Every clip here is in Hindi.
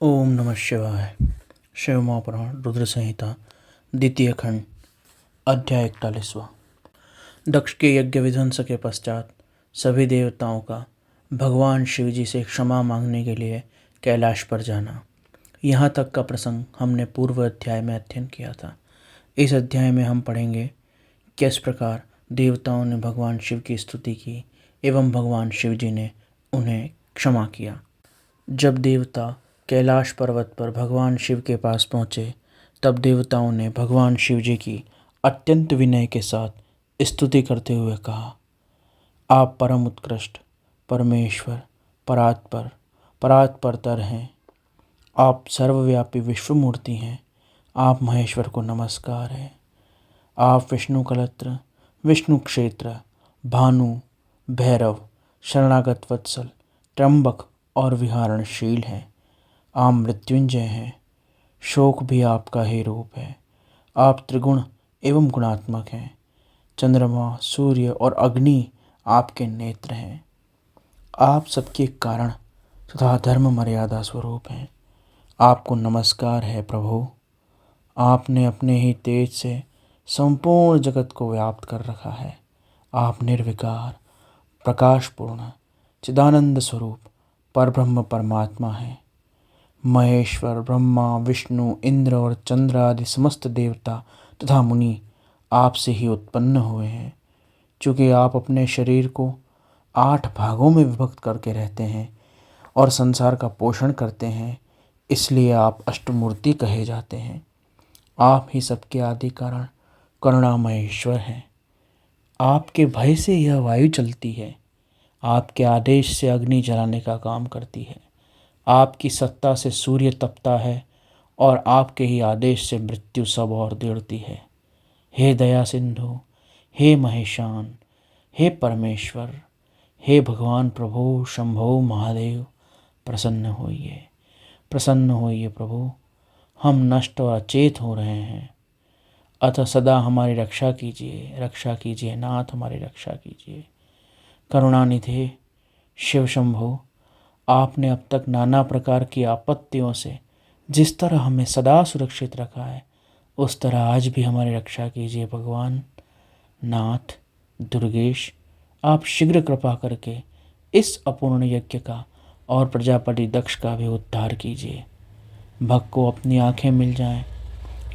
ओम नमः शिवाय। शिव महापुराण रुद्र संहिता द्वितीय खंड अध्याय 41। दक्ष के यज्ञ विध्वंस के पश्चात सभी देवताओं का भगवान शिव जी से क्षमा मांगने के लिए कैलाश पर जाना। यहाँ तक का प्रसंग हमने पूर्व अध्याय में अध्ययन किया था। इस अध्याय में हम पढ़ेंगे किस प्रकार देवताओं ने भगवान शिव की स्तुति की एवं भगवान शिव जी ने उन्हें क्षमा किया। जब देवता कैलाश पर्वत पर भगवान शिव के पास पहुँचे तब देवताओं ने भगवान शिव जी की अत्यंत विनय के साथ स्तुति करते हुए कहा, आप परम उत्कृष्ट परमेश्वर परात्परतर हैं। आप सर्वव्यापी विश्वमूर्ति हैं। आप महेश्वर को नमस्कार है। आप विष्णु कलत्र, विष्णु क्षेत्र, भानु, भैरव, शरणागत वत्सल, त्र्यंबक और विहारणशील हैं। आप मृत्युंजय हैं। शोक भी आपका ही रूप है। आप त्रिगुण एवं गुणात्मक हैं। चंद्रमा, सूर्य और अग्नि आपके नेत्र हैं। आप सबके कारण तथा धर्म मर्यादा स्वरूप हैं। आपको नमस्कार है प्रभु। आपने अपने ही तेज से संपूर्ण जगत को व्याप्त कर रखा है। आप निर्विकार, प्रकाशपूर्ण, चिदानंद स्वरूप परब्रह्म परमात्मा हैं। महेश्वर, ब्रह्मा, विष्णु, इंद्र और चंद्र आदि समस्त देवता तथा मुनि आपसे ही उत्पन्न हुए हैं। चूँकि आप अपने शरीर को 8 भागों में विभक्त करके रहते हैं और संसार का पोषण करते हैं, इसलिए आप अष्टमूर्ति कहे जाते हैं। आप ही सबके आदि कारण करुणामय ईश्वर हैं। आपके भय से यह वायु चलती है। आपके आदेश से अग्नि जलाने का काम करती है। आपकी सत्ता से सूर्य तपता है और आपके ही आदेश से मृत्यु सब और दौड़ती है। हे दया सिंधु, हे महेशान, हे परमेश्वर, हे भगवान प्रभु शंभो महादेव, प्रसन्न होइए प्रभु। हम नष्ट और अचेत हो रहे हैं, अतः सदा हमारी रक्षा कीजिए नाथ, हमारी रक्षा कीजिए। करुणानिधि शिव शंभो, आपने अब तक नाना प्रकार की आपत्तियों से जिस तरह हमें सदा सुरक्षित रखा है, उस तरह आज भी हमारी रक्षा कीजिए भगवान। नाथ दुर्गेश, आप शीघ्र कृपा करके इस अपूर्ण यज्ञ का और प्रजापति दक्ष का भी उद्धार कीजिए। भक्त को अपनी आंखें मिल जाएं,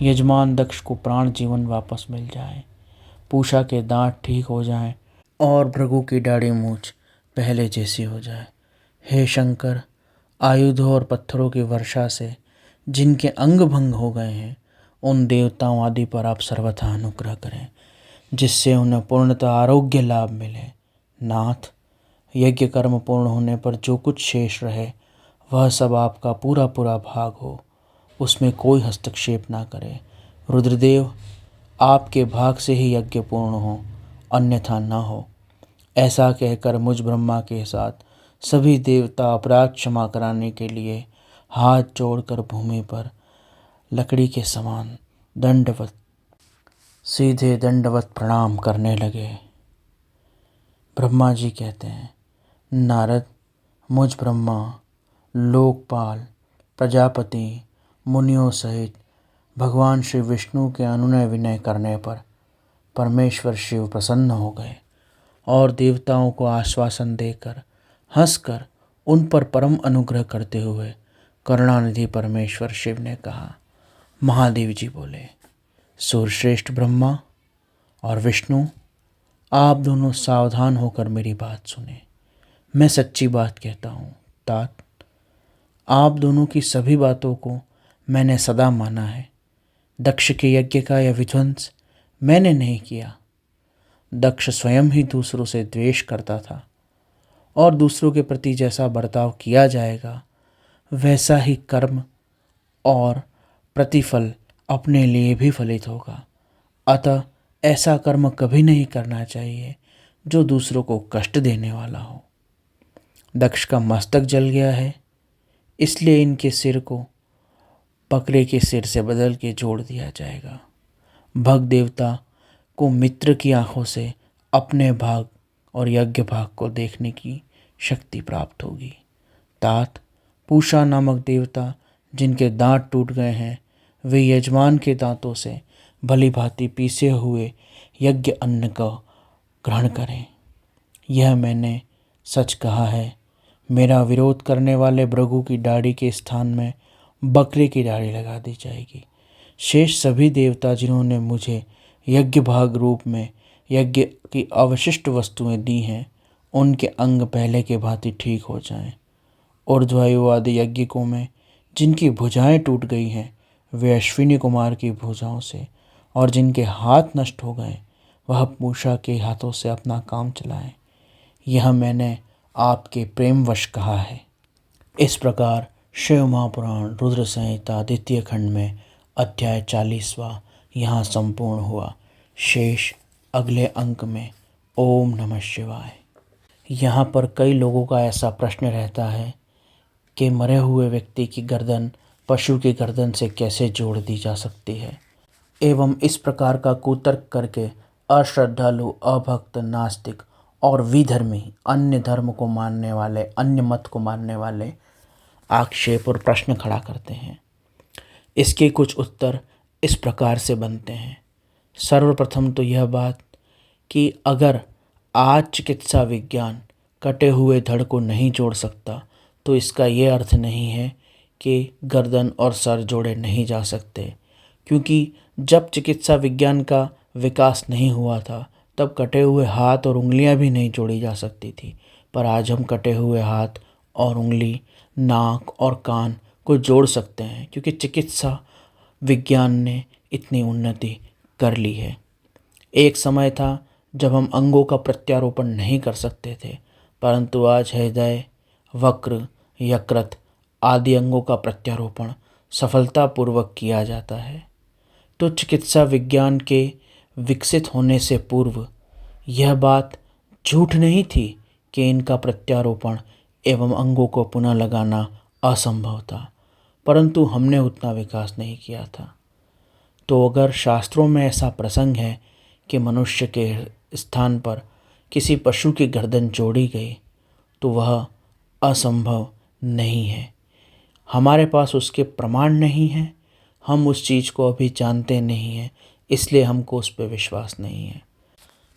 यजमान दक्ष को प्राण जीवन वापस मिल जाए, पूषा के दांत ठीक हो जाएं और भृगु की दाढ़ी मूछ पहले जैसी हो जाए। हे शंकर, आयुधों और पत्थरों की वर्षा से जिनके अंग भंग हो गए हैं, उन देवताओं आदि पर आप सर्वथा अनुग्रह करें, जिससे उन्हें पूर्णतः आरोग्य लाभ मिले। नाथ, यज्ञ कर्म पूर्ण होने पर जो कुछ शेष रहे वह सब आपका पूरा पूरा भाग हो, उसमें कोई हस्तक्षेप ना करे। रुद्रदेव, आपके भाग से ही यज्ञ पूर्ण हो, अन्यथा न हो। ऐसा कहकर मुझ ब्रह्मा के साथ सभी देवता अपराध क्षमा कराने के लिए हाथ जोड़कर भूमि पर लकड़ी के समान सीधे दंडवत प्रणाम करने लगे। ब्रह्मा जी कहते हैं, नारद, मुझ ब्रह्मा, लोकपाल, प्रजापति, मुनियों सहित भगवान श्री विष्णु के अनुनय विनय करने पर परमेश्वर शिव प्रसन्न हो गए और देवताओं को आश्वासन देकर हंसकर उन पर परम अनुग्रह करते हुए करुणानिधि परमेश्वर शिव ने कहा। महादेव जी बोले, सूर्यश्रेष्ठ ब्रह्मा और विष्णु, आप दोनों सावधान होकर मेरी बात सुने। मैं सच्ची बात कहता हूँ। तात, आप दोनों की सभी बातों को मैंने सदा माना है। दक्ष के यज्ञ का यह विध्वंस मैंने नहीं किया। दक्ष स्वयं ही दूसरों से द्वेष करता था और दूसरों के प्रति जैसा बर्ताव किया जाएगा वैसा ही कर्म और प्रतिफल अपने लिए भी फलित होगा। अतः ऐसा कर्म कभी नहीं करना चाहिए जो दूसरों को कष्ट देने वाला हो। दक्ष का मस्तक जल गया है, इसलिए इनके सिर को बकरे के सिर से बदल के जोड़ दिया जाएगा। भग देवता को मित्र की आंखों से अपने भाग और यज्ञ भाग को देखने की शक्ति प्राप्त होगी। तात, पूषा नामक देवता जिनके दांत टूट गए हैं वे यजमान के दांतों से भली भांति पीसे हुए यज्ञ अन्न का ग्रहण करें। यह मैंने सच कहा है। मेरा विरोध करने वाले भृगु की दाढ़ी के स्थान में बकरे की दाढ़ी लगा दी जाएगी। शेष सभी देवता जिन्होंने मुझे यज्ञ भाग रूप में यज्ञ की अवशिष्ट वस्तुएं दी हैं, उनके अंग पहले के भांति ठीक हो जाएं। ऊर्ध्वायु आदि यज्ञिकों में जिनकी भुजाएं टूट गई हैं वे अश्विनी कुमार की भुजाओं से, और जिनके हाथ नष्ट हो गए वह पूषा के हाथों से अपना काम चलाएं। यह मैंने आपके प्रेमवश कहा है। इस प्रकार शिव महापुराण रुद्र संहिता द्वितीय खंड में अध्याय 40वां यहाँ संपूर्ण हुआ। शेष अगले अंक में। ओम नमः शिवाय। यहाँ पर कई लोगों का ऐसा प्रश्न रहता है कि मरे हुए व्यक्ति की गर्दन पशु की गर्दन से कैसे जोड़ दी जा सकती है, एवं इस प्रकार का कुतर्क करके अश्रद्धालु, अभक्त, नास्तिक और विधर्मी अन्य धर्म को मानने वाले, अन्य मत को मानने वाले आक्षेप और प्रश्न खड़ा करते हैं। इसके कुछ उत्तर इस प्रकार से बनते हैं। सर्वप्रथम तो यह बात कि अगर आज चिकित्सा विज्ञान कटे हुए धड़ को नहीं जोड़ सकता तो इसका ये अर्थ नहीं है कि गर्दन और सर जोड़े नहीं जा सकते, क्योंकि जब चिकित्सा विज्ञान का विकास नहीं हुआ था तब कटे हुए हाथ और उंगलियां भी नहीं जोड़ी जा सकती थी। पर आज हम कटे हुए हाथ और उंगली, नाक और कान को जोड़ सकते हैं, क्योंकि चिकित्सा विज्ञान ने इतनी उन्नति कर ली है। एक समय था जब हम अंगों का प्रत्यारोपण नहीं कर सकते थे, परंतु आज हृदय, वक्र, यकृत आदि अंगों का प्रत्यारोपण सफलतापूर्वक किया जाता है। तो चिकित्सा विज्ञान के विकसित होने से पूर्व यह बात झूठ नहीं थी कि इनका प्रत्यारोपण एवं अंगों को पुनः लगाना असंभव था, परंतु हमने उतना विकास नहीं किया था। तो अगर शास्त्रों में ऐसा प्रसंग है कि मनुष्य के स्थान पर किसी पशु की गर्दन जोड़ी गई, तो वह असंभव नहीं है। हमारे पास उसके प्रमाण नहीं हैं, हम उस चीज़ को अभी जानते नहीं हैं, इसलिए हमको उस पर विश्वास नहीं है।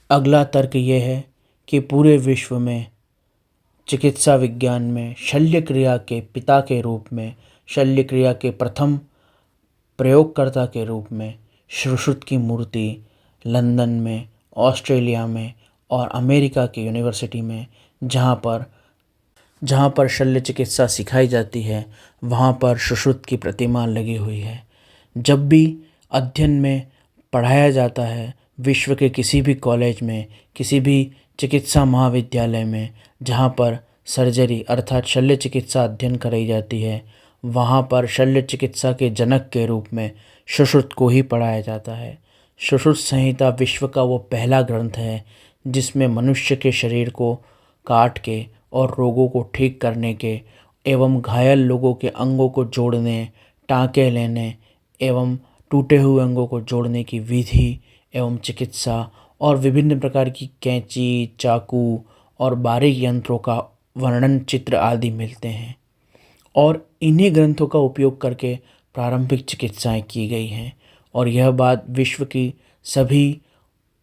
अगला तर्क ये है कि पूरे विश्व में चिकित्सा विज्ञान में शल्य क्रिया के पिता के रूप में, शल्य क्रिया के प्रथम प्रयोगकर्ता के रूप में सुश्रुत की मूर्ति लंदन में, ऑस्ट्रेलिया में और अमेरिका की यूनिवर्सिटी में, जहाँ पर शल्य चिकित्सा सिखाई जाती है, वहाँ पर सुश्रुत की प्रतिमा लगी हुई है। जब भी अध्ययन में पढ़ाया जाता है, विश्व के किसी भी कॉलेज में, किसी भी चिकित्सा महाविद्यालय में जहाँ पर सर्जरी अर्थात शल्य चिकित्सा अध्ययन कराई जाती है, वहाँ पर शल्य चिकित्सा के जनक के रूप में सुश्रुत को ही पढ़ाया जाता है। सुश्रुत संहिता विश्व का वो पहला ग्रंथ है जिसमें मनुष्य के शरीर को काट के और रोगों को ठीक करने के एवं घायल लोगों के अंगों को जोड़ने, टाँके लेने एवं टूटे हुए अंगों को जोड़ने की विधि एवं चिकित्सा और विभिन्न प्रकार की कैंची, चाकू और बारीक यंत्रों का वर्णन, चित्र आदि मिलते हैं। और इन्हीं ग्रंथों का उपयोग करके प्रारंभिक चिकित्साएं की गई हैं। और यह बात विश्व की सभी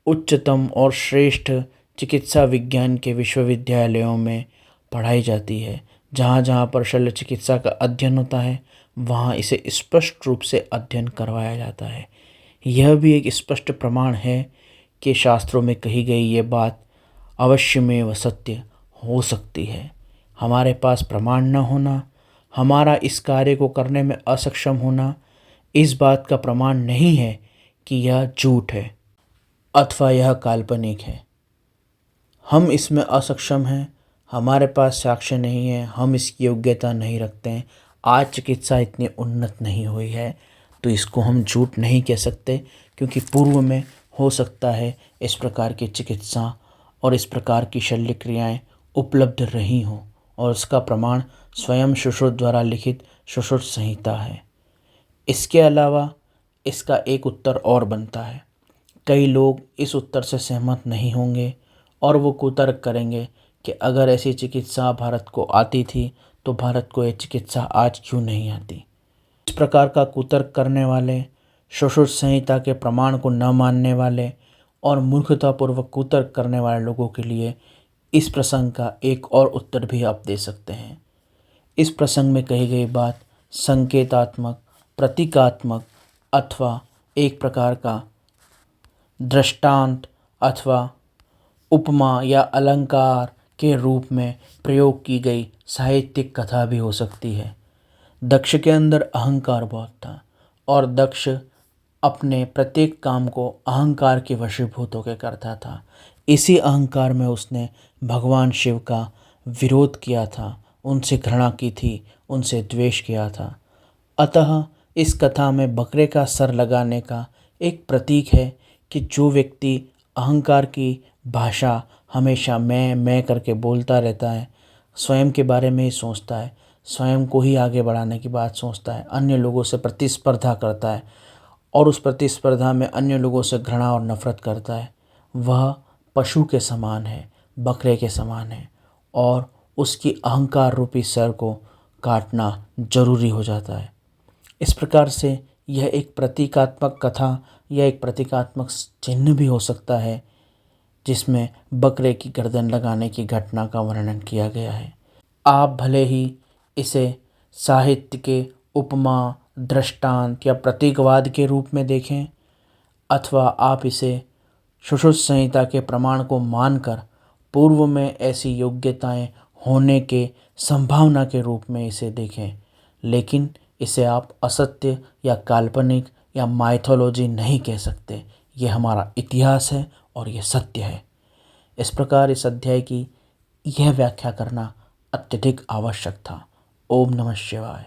उच्चतम और श्रेष्ठ चिकित्सा विज्ञान के विश्वविद्यालयों में पढ़ाई जाती है। जहाँ जहाँ पर शल्य चिकित्सा का अध्ययन होता है वहाँ इसे स्पष्ट रूप से अध्ययन करवाया जाता है। यह भी एक स्पष्ट प्रमाण है कि शास्त्रों में कही गई ये बात अवश्यमेव सत्य हो सकती है। हमारे पास प्रमाण न होना, हमारा इस कार्य को करने में असक्षम होना, इस बात का प्रमाण नहीं है कि यह झूठ है अथवा यह काल्पनिक है। हम इसमें असक्षम हैं, हमारे पास साक्ष्य नहीं है, हम इसकी योग्यता नहीं रखते हैं, आज चिकित्सा इतनी उन्नत नहीं हुई है, तो इसको हम झूठ नहीं कह सकते, क्योंकि पूर्व में हो सकता है इस प्रकार की चिकित्सा और इस प्रकार की शल्य क्रियाएँ उपलब्ध रही हों, और इसका प्रमाण स्वयं सुश्रुत द्वारा लिखित सुश्रुत संहिता है। इसके अलावा इसका एक उत्तर और बनता है। कई लोग इस उत्तर से सहमत नहीं होंगे और वो कुतर्क करेंगे कि अगर ऐसी चिकित्सा भारत को आती थी तो भारत को ये चिकित्सा आज क्यों नहीं आती। इस प्रकार का कुतर्क करने वाले, सुश्रुत संहिता के प्रमाण को न मानने वाले और मूर्खतापूर्वक कुतर्क करने वाले लोगों के लिए इस प्रसंग का एक और उत्तर भी आप दे सकते हैं। इस प्रसंग में कही गई बात संकेतात्मक, प्रतीकात्मक अथवा एक प्रकार का दृष्टांत अथवा उपमा या अलंकार के रूप में प्रयोग की गई साहित्यिक कथा भी हो सकती है। दक्ष के अंदर अहंकार बहुत था और दक्ष अपने प्रत्येक काम को अहंकार के वशीभूत होकर करता था। इसी अहंकार में उसने भगवान शिव का विरोध किया था, उनसे घृणा की थी, उनसे द्वेष किया था। अतः इस कथा में बकरे का सर लगाने का एक प्रतीक है कि जो व्यक्ति अहंकार की भाषा हमेशा मैं करके बोलता रहता है, स्वयं के बारे में ही सोचता है, स्वयं को ही आगे बढ़ाने की बात सोचता है, अन्य लोगों से प्रतिस्पर्धा करता है और उस प्रतिस्पर्धा में अन्य लोगों से घृणा और नफरत करता है, वह पशु के समान है, बकरे के समान है और उसकी अहंकार रूपी सर को काटना जरूरी हो जाता है। इस प्रकार से यह एक प्रतीकात्मक कथा या एक प्रतीकात्मक चिन्ह भी हो सकता है जिसमें बकरे की गर्दन लगाने की घटना का वर्णन किया गया है। आप भले ही इसे साहित्य के उपमा, दृष्टांत या प्रतीकवाद के रूप में देखें अथवा आप इसे सुश्रुत संहिता के प्रमाण को मानकर पूर्व में ऐसी योग्यताएं होने के संभावना के रूप में इसे देखें, लेकिन इसे आप असत्य या काल्पनिक या माइथोलॉजी नहीं कह सकते। यह हमारा इतिहास है और यह सत्य है। इस प्रकार इस अध्याय की यह व्याख्या करना अत्यधिक आवश्यक था। ओम नमः शिवाय।